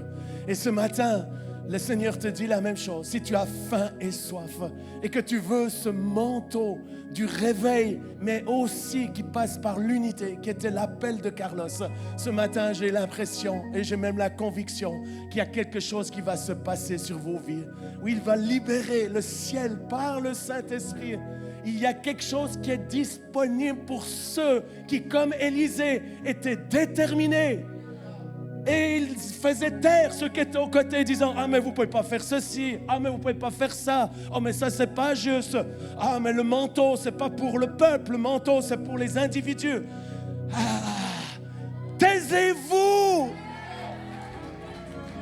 [SPEAKER 1] Et ce matin, le Seigneur te dit la même chose. Si tu as faim et soif et que tu veux ce manteau du réveil, mais aussi qui passe par l'unité, qui était l'appel de Carlos, ce matin, j'ai l'impression et j'ai même la conviction qu'il y a quelque chose qui va se passer sur vos vies, où il va libérer le ciel par le Saint-Esprit. Il y a quelque chose qui est disponible pour ceux qui, comme Élisée, étaient déterminés. Et il faisait taire ceux qui étaient aux côtés, disant « Ah, mais vous ne pouvez pas faire ceci. Ah, mais vous ne pouvez pas faire ça. Oh, mais ça, c'est pas juste. Ah, mais le manteau, c'est pas pour le peuple. Le manteau, c'est pour les individus. Ah, taisez-vous.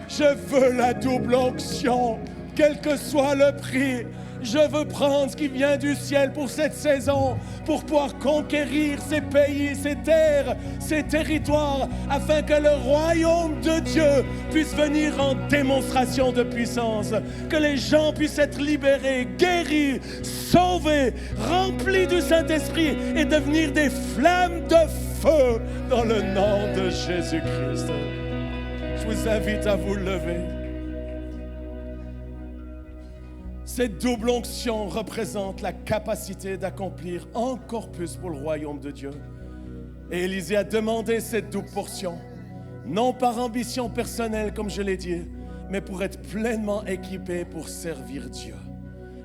[SPEAKER 1] Je veux la double onction, quel que soit le prix. Je veux prendre ce qui vient du ciel pour cette saison, pour pouvoir conquérir ces pays, ces terres, ces territoires, afin que le royaume de Dieu puisse venir en démonstration de puissance, que les gens puissent être libérés, guéris, sauvés, remplis du Saint-Esprit et devenir des flammes de feu dans le nom de Jésus-Christ. Je vous invite à vous lever. Cette double onction représente la capacité d'accomplir encore plus pour le royaume de Dieu. Et Élisée a demandé cette double portion, non par ambition personnelle, comme je l'ai dit, mais pour être pleinement équipé pour servir Dieu.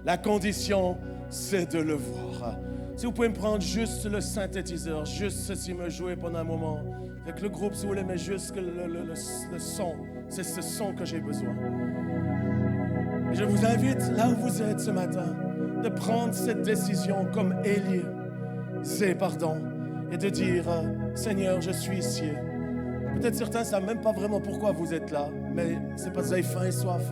[SPEAKER 1] La condition, c'est de le voir. Si vous pouvez me prendre juste le synthétiseur, juste ceci, me jouer pendant un moment. Avec le groupe, si vous voulez, mais juste le son. C'est ce son que j'ai besoin. Et je vous invite, là où vous êtes ce matin, de prendre cette décision comme Élie, et de dire, Seigneur, je suis ici. Peut-être certains ne savent même pas vraiment pourquoi vous êtes là, mais c'est parce que vous avez faim et soif.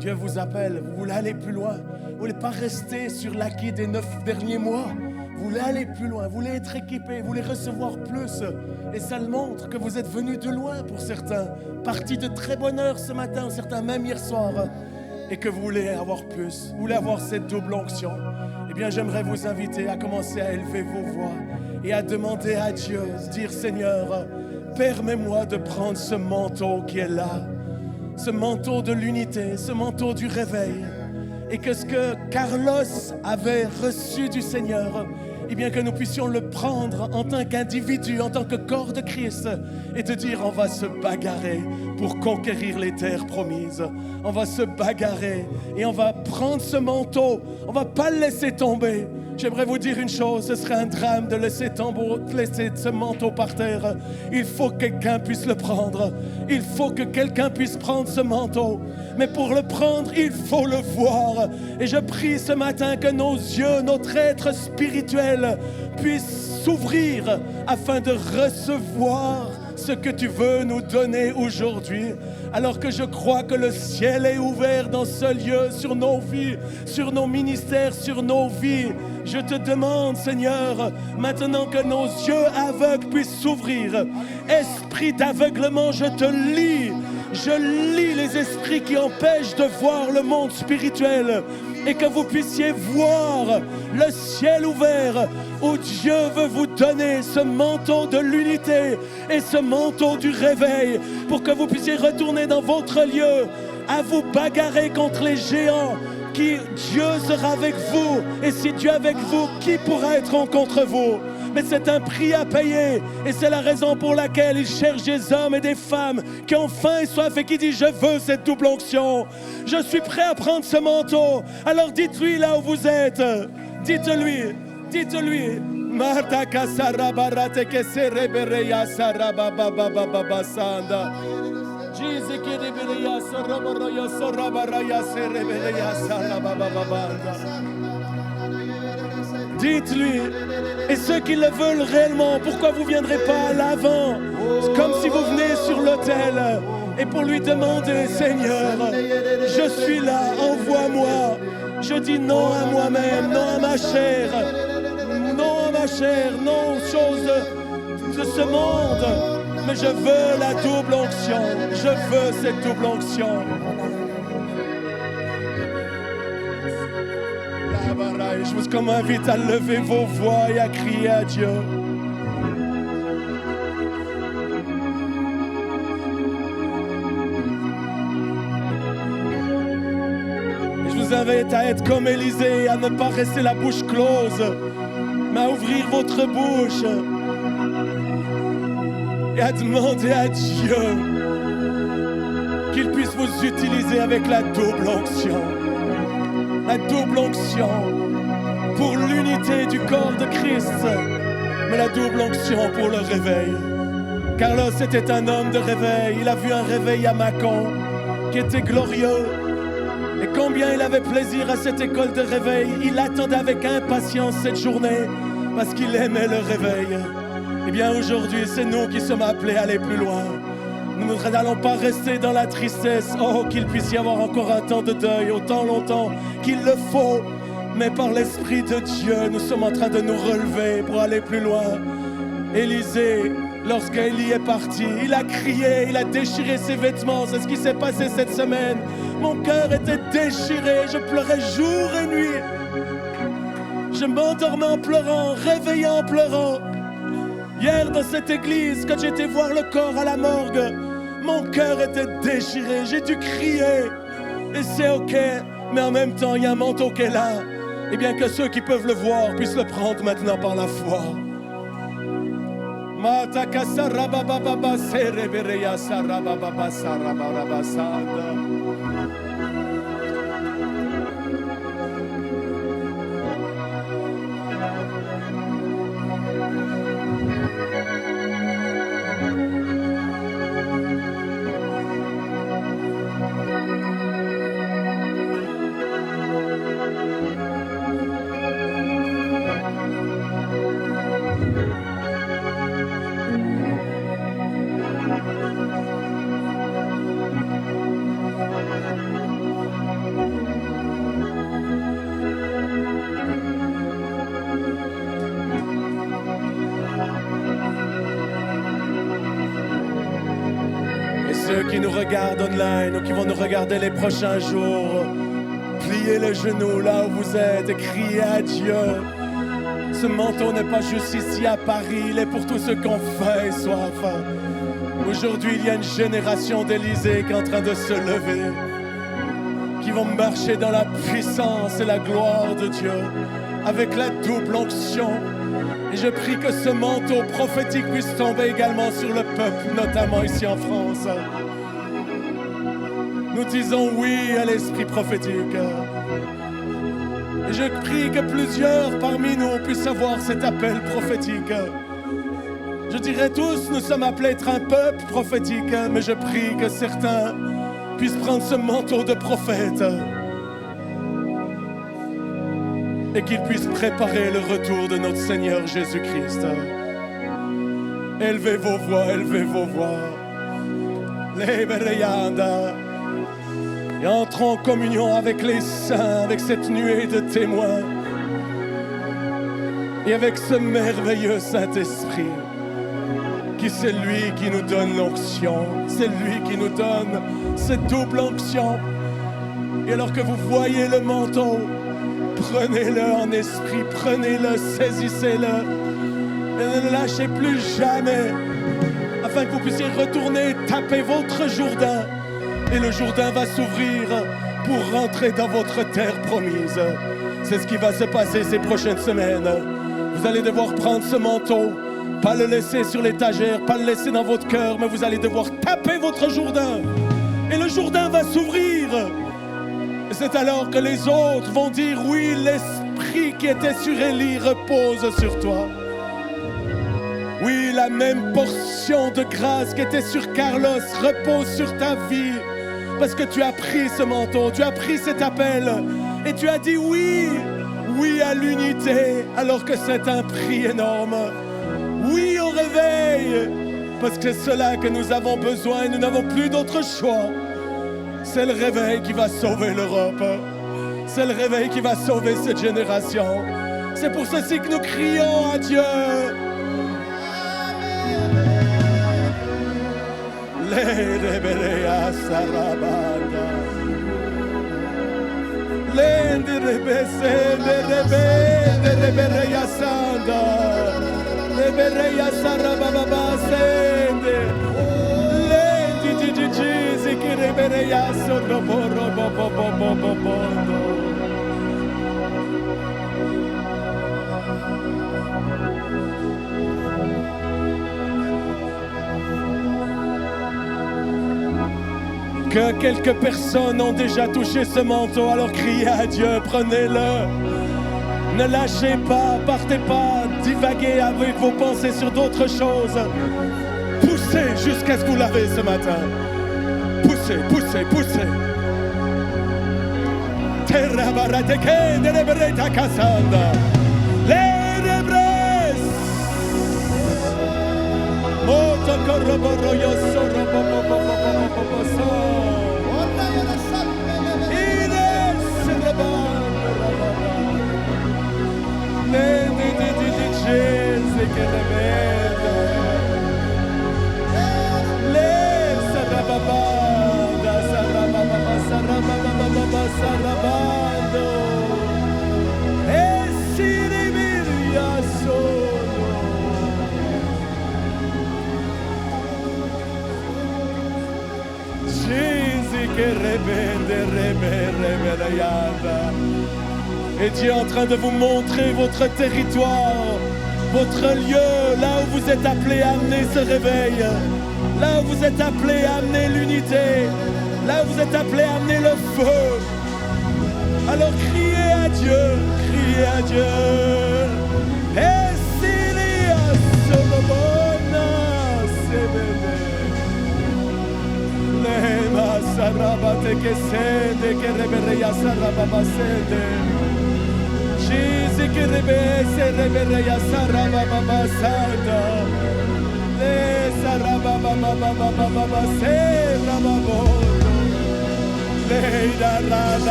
[SPEAKER 1] Dieu vous appelle, vous voulez aller plus loin. Vous ne voulez pas rester sur l'acquis des 9 derniers mois. Vous voulez aller plus loin, vous voulez être équipé, vous voulez recevoir plus. Et ça le montre que vous êtes venus de loin pour certains, partis de très bonne heure ce matin, certains même hier soir. Et que vous voulez avoir plus, vous voulez avoir cette double onction, eh bien j'aimerais vous inviter à commencer à élever vos voix et à demander à Dieu, dire Seigneur, permets-moi de prendre ce manteau qui est là, ce manteau de l'unité, ce manteau du réveil, et que ce que Carlos avait reçu du Seigneur, eh bien que nous puissions le prendre en tant qu'individu, en tant que corps de Christ, et te dire on va se bagarrer pour conquérir les terres promises. On va se bagarrer et on va prendre ce manteau, on va pas le laisser tomber. J'aimerais vous dire une chose, ce serait un drame de laisser ce manteau par terre. Il faut que quelqu'un puisse le prendre. Il faut que quelqu'un puisse prendre ce manteau. Mais pour le prendre, il faut le voir. Et je prie ce matin que nos yeux, notre être spirituel puissent s'ouvrir afin de recevoir ce que tu veux nous donner aujourd'hui. Alors que je crois que le ciel est ouvert dans ce lieu, sur nos vies, sur nos ministères, sur nos vies. Je te demande, Seigneur, maintenant que nos yeux aveugles puissent s'ouvrir. Esprit d'aveuglement, je te lis. Je lis les esprits qui empêchent de voir le monde spirituel. Et que vous puissiez voir le ciel ouvert où Dieu veut vous donner ce manteau de l'unité et ce manteau du réveil pour que vous puissiez retourner dans votre lieu à vous bagarrer contre les géants. Qui Dieu sera avec vous, et si Dieu est avec vous, qui pourra être contre vous? Mais c'est un prix à payer, et c'est la raison pour laquelle il cherche des hommes et des femmes qui ont faim et soif et qui disent je veux cette double onction, je suis prêt à prendre ce manteau. Alors dites-lui là où vous êtes, dites-lui Marta kasarabarate keserebereya sarabababababasanda. Dites-lui, et ceux qui le veulent réellement, pourquoi vous ne viendrez pas à l'avant, comme si vous venez sur l'autel, et pour lui demander, Seigneur, je suis là, envoie-moi. Je dis non à moi-même, non à ma chair, non aux choses de ce monde. Mais je veux la double onction. Je veux cette double onction. Je vous invite à lever vos voix et à crier à Dieu. Je vous invite à être comme Élisée, à ne pas rester la bouche close, mais à ouvrir votre bouche. Et à demander à Dieu qu'il puisse vous utiliser avec la double onction. La double onction pour l'unité du corps de Christ, mais la double onction pour le réveil. Carlos était un homme de réveil. Il a vu un réveil à Mâcon qui était glorieux. Et combien il avait plaisir à cette école de réveil. Il attendait avec impatience cette journée parce qu'il aimait le réveil. Eh bien aujourd'hui, c'est nous qui sommes appelés à aller plus loin. Nous n'allons pas rester dans la tristesse. Oh, qu'il puisse y avoir encore un temps de deuil, autant longtemps qu'il le faut. Mais par l'Esprit de Dieu, nous sommes en train de nous relever pour aller plus loin. Élisée, lorsqu'Élie est parti, il a crié, il a déchiré ses vêtements. C'est ce qui s'est passé cette semaine. Mon cœur était déchiré, je pleurais jour et nuit. Je m'endormais en pleurant, réveillé en pleurant. Hier, dans cette église, quand j'étais voir le corps à la morgue, mon cœur était déchiré, j'ai dû crier. Et c'est ok, mais en même temps, il y a un manteau qui est là. Et bien que ceux qui peuvent le voir puissent le prendre maintenant par la foi. Ceux qui nous regardent online ou qui vont nous regarder les prochains jours, pliez les genoux là où vous êtes et criez à Dieu. Ce manteau n'est pas juste ici à Paris, il est pour tous ceux qui ont faim et soif. Aujourd'hui, il y a une génération d'Élysée qui est en train de se lever, qui vont marcher dans la puissance et la gloire de Dieu, avec la double onction. Et je prie que ce manteau prophétique puisse tomber également sur le peuple, notamment ici en France. Nous disons oui à l'esprit prophétique. Et je prie que plusieurs parmi nous puissent avoir cet appel prophétique. Je dirais tous, nous sommes appelés à être un peuple prophétique, mais je prie que certains puissent prendre ce manteau de prophète et qu'ils puissent préparer le retour de notre Seigneur Jésus-Christ. Élevez vos voix, élevez vos voix. Et entrons en communion avec les saints, avec cette nuée de témoins et avec ce merveilleux Saint-Esprit qui c'est lui qui nous donne l'onction, c'est lui qui nous donne cette double onction. Et alors que vous voyez le manteau, prenez-le en esprit, prenez-le, saisissez-le et ne le lâchez plus jamais afin que vous puissiez retourner taper votre Jourdain et le Jourdain va s'ouvrir pour rentrer dans votre terre promise. C'est ce qui va se passer ces prochaines semaines. Vous allez devoir prendre ce manteau, pas le laisser sur l'étagère, pas le laisser dans votre cœur, mais vous allez devoir taper votre Jourdain et le Jourdain va s'ouvrir. Et c'est alors que les autres vont dire oui, l'esprit qui était sur Élie repose sur toi. Oui, la même portion de grâce qui était sur Carlos repose sur ta vie. Parce que tu as pris ce manteau, tu as pris cet appel et tu as dit oui, oui à l'unité alors que c'est un prix énorme. Oui au réveil, parce que c'est cela que nous avons besoin et nous n'avons plus d'autre choix. C'est le réveil qui va sauver l'Europe. C'est le réveil qui va sauver cette génération. C'est pour ceci que nous crions à Dieu. Que quelques personnes ont déjà touché ce manteau, alors criez à Dieu, prenez-le. Ne lâchez pas, partez pas, divaguez avec vos pensées sur d'autres choses. Poussez jusqu'à ce que vous l'avez ce matin. Poussez, poussez, poussez. Et Dieu est en train de vous montrer votre territoire, votre lieu, là où vous êtes appelés à amener ce réveil, là où vous êtes appelés à amener l'unité, là où vous êtes appelés à amener le feu. Alors criez à Dieu, criez à Dieu.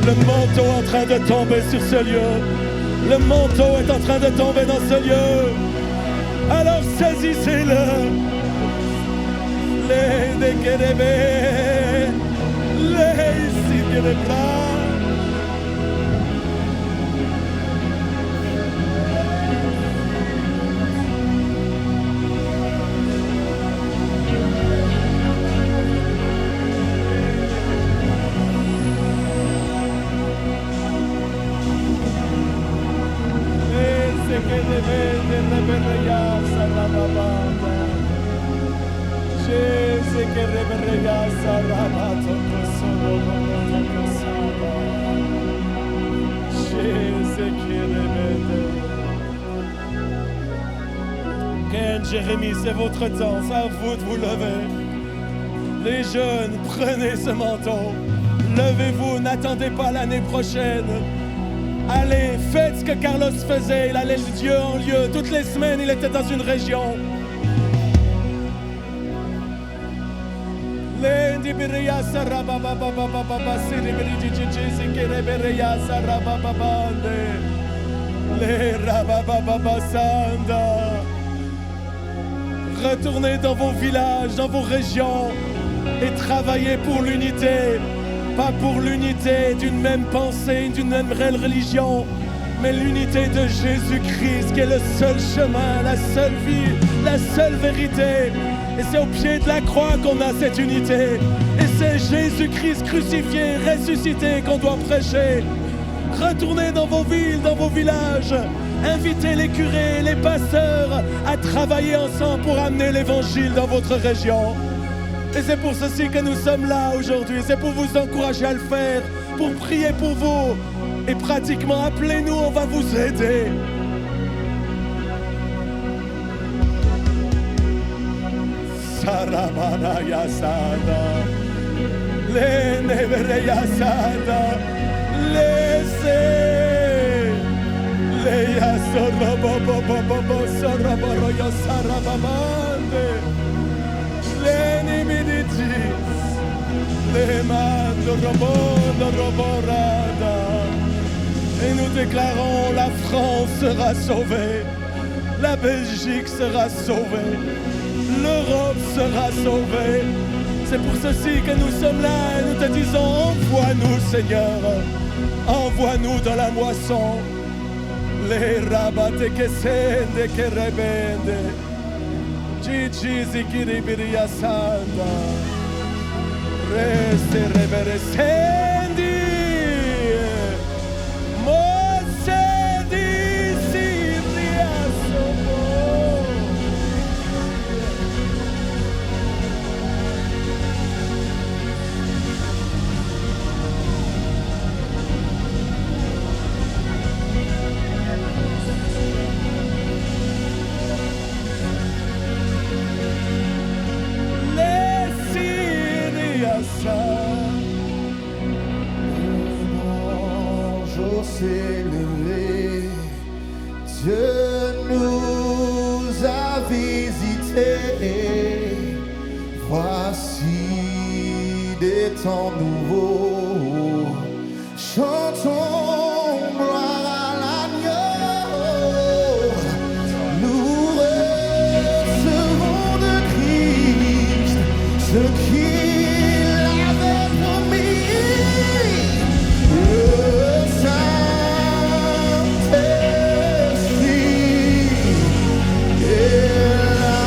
[SPEAKER 1] Le manteau est en train de tomber sur ce lieu. Le manteau est en train de tomber dans ce lieu. Alors saisissez-le. Les Kérémé, les Sikérémé. Jérémie, c'est votre temps, c'est à vous de vous lever. Les jeunes, prenez ce manteau. Levez-vous, n'attendez pas l'année prochaine. Allez, faites ce que Carlos faisait. Il allait de lieu en lieu. Toutes les semaines, il était dans une région. Retournez dans vos villages, dans vos régions et travaillez pour l'unité. Pas pour l'unité d'une même pensée, d'une même réelle religion, mais l'unité de Jésus-Christ qui est le seul chemin, la seule vie, la seule vérité. Et c'est au pied de la croix qu'on a cette unité. Et c'est Jésus-Christ crucifié, ressuscité qu'on doit prêcher. Retournez dans vos villes, dans vos villages. Invitez les curés, les pasteurs à travailler ensemble pour amener l'évangile dans votre région. Et c'est pour ceci que nous sommes là aujourd'hui. C'est pour vous encourager à le faire, pour prier pour vous. Et pratiquement, appelez-nous, on va vous aider. Saramana Yasada, le Nevere Yasada, laissez. Leia Sorobobobobo Soroboroyo Sarababande, Lenimidis, Lemando Robondo Roborada. Et nous déclarons, la France sera sauvée, la Belgique sera sauvée, l'Europe sera sauvée. C'est pour ceci que nous sommes là et nous te disons, envoie-nous Seigneur, envoie-nous dans la moisson. Les rabate que sende que rebende, Gigi zikiribiria sanda, reste reveresendi, mosendi siria somo.
[SPEAKER 2] S'est levé, Dieu nous a visités. sang nouveau. Chantons gloire à l'agneau. Nous recevons de Christ ce qu'il avait promis. Le Saint-Esprit est là.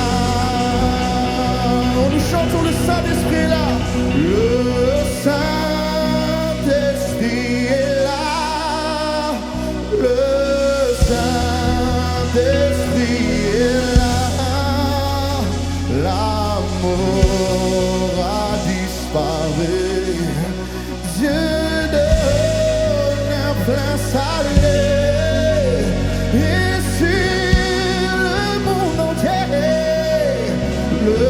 [SPEAKER 2] Nous chantons le Saint-Esprit est là. Le Saint-Esprit est là. Le Saint-Esprit est là. L'amour a disparu. Dieu donne un plein salut. Et sur le monde entier, le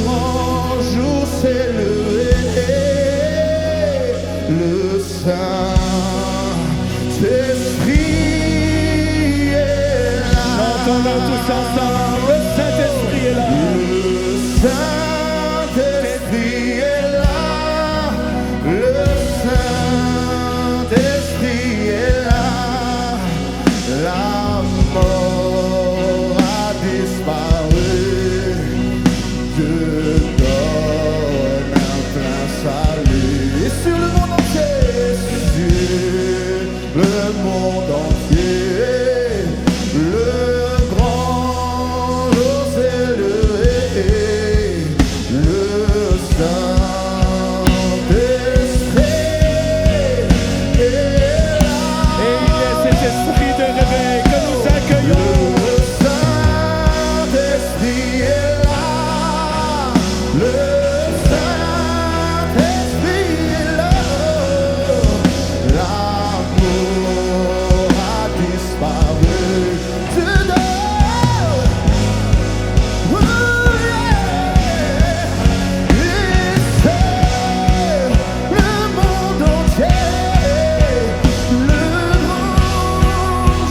[SPEAKER 2] grand jour s'est levé. Le Saint-Esprit est là.
[SPEAKER 1] Chantons-le tous ensemble. Le Saint-Esprit est là.
[SPEAKER 2] Le Saint-Esprit est là. Le Saint-Esprit est là. La mort a disparu. Dieu donne un plein salut. Et sur le monde entier, sur le monde entier, le grand jour s'est levé. Le Saint-Esprit est là.
[SPEAKER 1] Et il est cet esprit de réveil que nous accueillons.
[SPEAKER 2] Le Saint-Esprit est là. Le Saint-Esprit est là. L'amour a disparu. Dieu donne. Oh yeah. Et c'est le monde entier. Le grand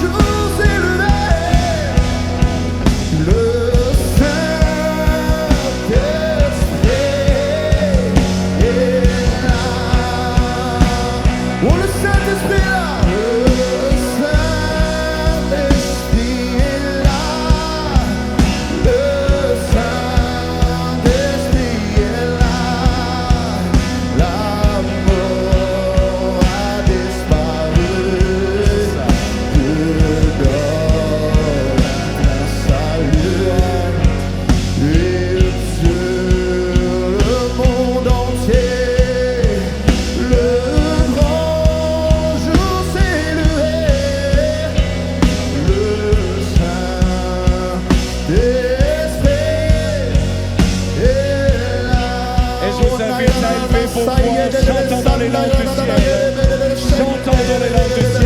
[SPEAKER 2] jour s'est levé. Le Saint-Esprit est là. Oh, le Saint-Esprit est là. Le Saint-Esprit est là. Le Saint-Esprit est là. L'amour a disparu. Dieu donne un salut. Et sur le monde entier, le grand jour s'est levé. Le Saint-Esprit est là.
[SPEAKER 1] Et je vous invite à élever vos voix, chantant dans les langues du ciel. Chantons dans les langues du ciel.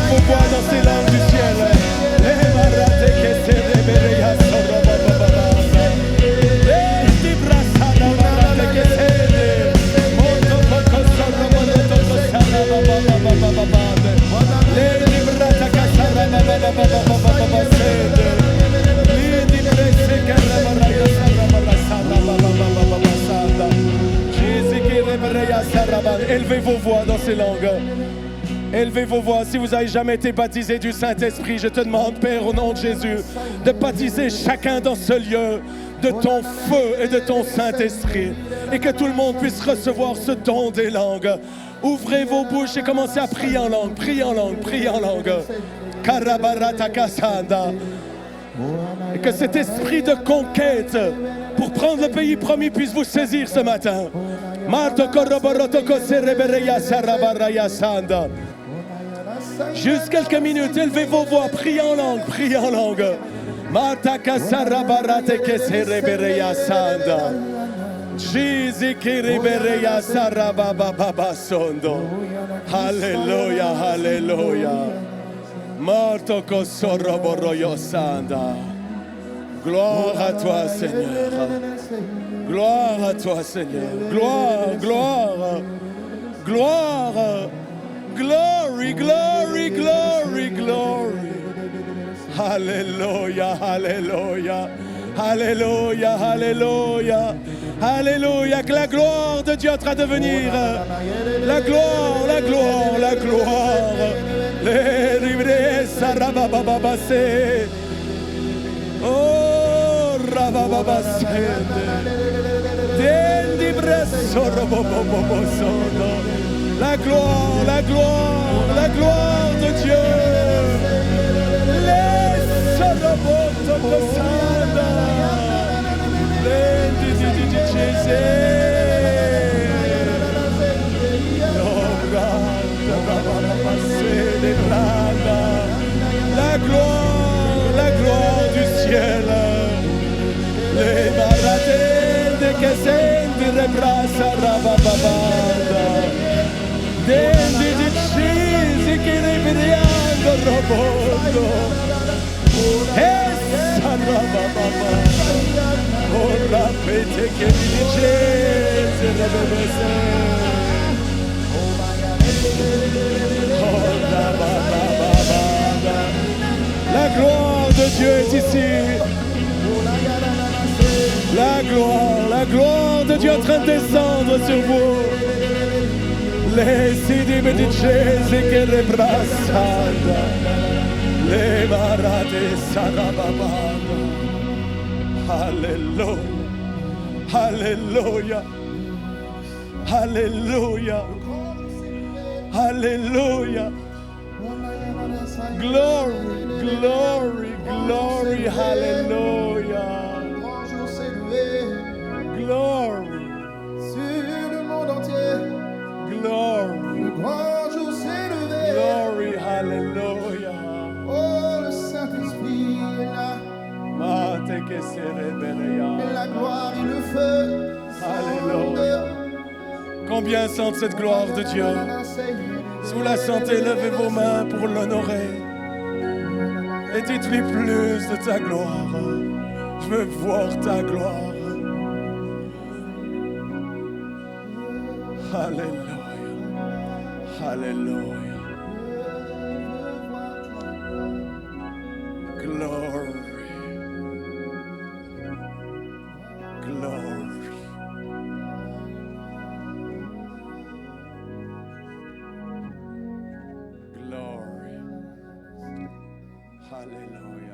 [SPEAKER 1] Élevez vos voix dans ces langues du ciel. Élevez vos voix dans ces langues. Élevez vos voix. Si vous n'avez jamais été baptisé du Saint-Esprit, je te demande, Père, au nom de Jésus, de baptiser chacun dans ce lieu de ton feu et de ton Saint-Esprit. Et que tout le monde puisse recevoir ce don des langues. Ouvrez vos bouches et commencez à prier en langue, prier en langue, prier en langue. Karabarataka-sanda. Et que cet esprit de conquête pour prendre le pays promis puisse vous saisir ce matin. Juste quelques minutes, élevez vos voix, priez en langue, priez en langue. Alléluia, alléluia. Morto kosoro boroyo sanda. Gloire à toi, Seigneur. Gloire à toi, Seigneur. Gloire, gloire. Gloire. Glory, glory, glory, glory. Alléluia, alléluia. Alléluia, alléluia. Alléluia. Que la gloire de Dieu est en train de venir. La gloire, la gloire, la gloire. Les rivières, rababababase. Oh, rabababase. Dendi bresso, robobobobosono. La gloire, la gloire, la gloire de Dieu. Les sorobotobosana. Dendi di Jésus. La gloire du ciel. Les barates de Kessendi rebrasa rabababada. Dendi di Jésus che ribriando roboto. Essa rabababa. Oh, rapete che mi dicese rebebese. Oh, rabababada. La gloire de Dieu est ici. La gloire de Dieu est en train de descendre sur vous. Les sidime di Jésus che rebrassada. Les marade sarababada. Alléluia. Alléluia. Alléluia. Alléluia. Glory, glory, glory. Hallelujah. Glory.
[SPEAKER 2] Sur le monde entier,
[SPEAKER 1] Glory.
[SPEAKER 2] le grand jour s'est levé.
[SPEAKER 1] Glory. Hallelujah.
[SPEAKER 2] Oh, le Saint-Esprit est là.
[SPEAKER 1] Mate que se
[SPEAKER 2] Et
[SPEAKER 1] réveilla.
[SPEAKER 2] la gloire et le feu.
[SPEAKER 1] Alléluia. Combien sentent cette gloire de Dieu? Si vous la sentez, levez vos mains pour l'honorer. Et dites-lui plus de ta gloire. Je veux voir ta gloire. Alléluia. Alléluia. Glory. Glory. Glory. Hallelujah.